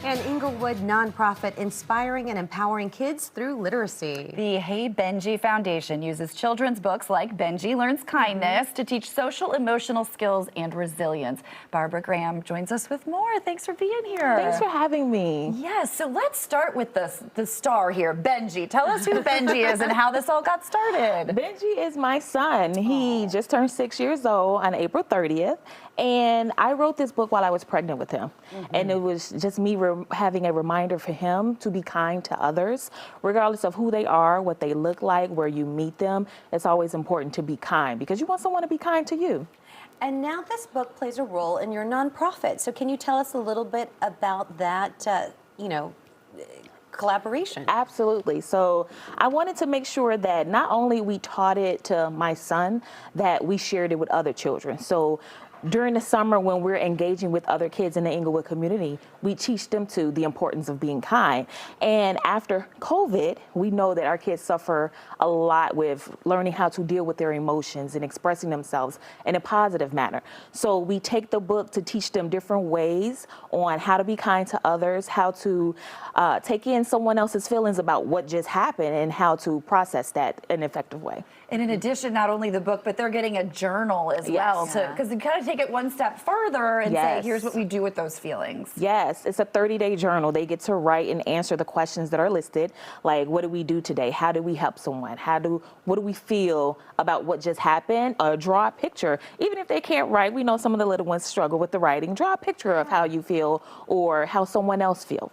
An Inglewood nonprofit inspiring and empowering kids through literacy. The Hey Benji Foundation uses children's books like Benji Learns Kindness to teach social emotional skills and resilience. Barbara Graham joins us with more. Thanks for being here. Thanks for having me. Yes, so let's start with the star here, Benji. Tell us who Benji is and how this all got started. Benji is my son. He just turned 6 years old on April 30th. And I wrote this book while I was pregnant with him. And it was just me having a reminder for him to be kind to others, regardless of who they are, what they look like, where you meet them. It's always important to be kind because you want someone to be kind to you. And now this book plays a role in your nonprofit. So can you tell us a little bit about that, collaboration? Absolutely. So I wanted to make sure that not only we taught it to my son, that we shared it with other children. So during the summer, when we're engaging with other kids in the Inglewood community, we teach them to the importance of being kind. And after COVID, we know that our kids suffer a lot with learning how to deal with their emotions and expressing themselves in a positive manner. So we take the book to teach them different ways on how to be kind to others, how to take in someone else's feelings about what just happened and how to process that in an effective way. And in addition, not only the book, but they're getting a journal as well, because you kind of take it one step further and say, here's what we do with those feelings. Yes, it's a 30-day journal. They get to write and answer the questions that are listed, like what do we do today? How do we help someone? What do we feel about what just happened? Or draw a picture. Even if they can't write, we know some of the little ones struggle with the writing. Draw a picture of how you feel or how someone else feels.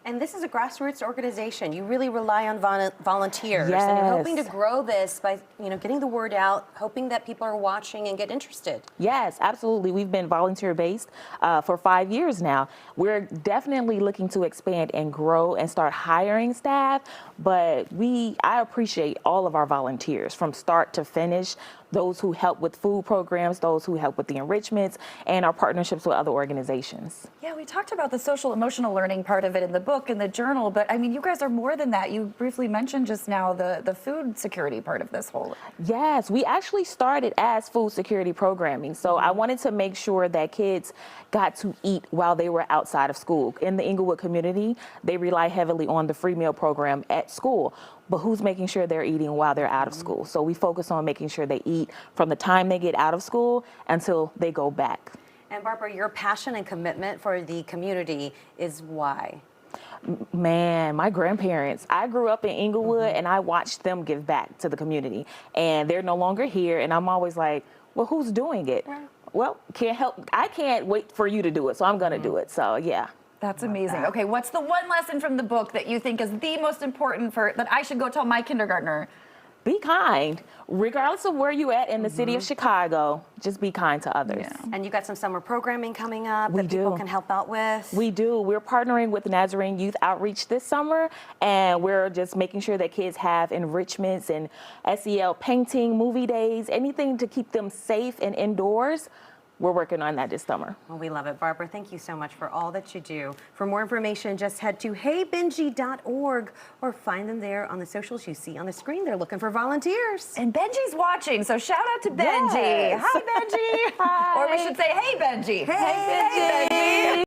And this is a grassroots organization. You really rely on volunteers. Yes. And you're hoping to grow this by, getting the word out, hoping that people are watching and get interested. Yes, absolutely. We've been volunteer-based for 5 years now. We're definitely looking to expand and grow and start hiring staff, but I appreciate all of our volunteers from start to finish, those who help with food programs, those who help with the enrichments, and our partnerships with other organizations. Yeah, we talked about the social emotional learning part of it in the book and the journal, but I mean, you guys are more than that. You briefly mentioned just now the food security part of this whole. Yes, we actually started as food security programming. So I wanted to make sure that kids got to eat while they were outside of school. In the Inglewood community, they rely heavily on the free meal program at school. But who's making sure they're eating while they're out of school? So we focus on making sure they eat from the time they get out of school until they go back. And Barbara, your passion and commitment for the community is why? Man, my grandparents, I grew up in Inglewood and I watched them give back to the community. And they're no longer here. And I'm always like, well, who's doing it? Well, I can't wait for you to do it. So I'm going to do it. So, yeah. That's amazing. Okay, what's the one lesson from the book that you think is the most important that I should go tell my kindergartner? Be kind. Regardless of where you at in the city of Chicago, just be kind to others. Yeah. And you got some summer programming coming up We that do. people can help out with? We do. We're partnering with Nazarene Youth Outreach this summer, and we're just making sure that kids have enrichments and SEL painting, movie days, anything to keep them safe and indoors. We're working on that this summer. Well, we love it. Barbara, thank you so much for all that you do. For more information, just head to heybenji.org or find them there on the socials you see on the screen. They're looking for volunteers. And Benji's watching, so shout out to Benji. Yes. Hi, Benji. Hi. Or we should say, hey, Benji. Hey, Benji.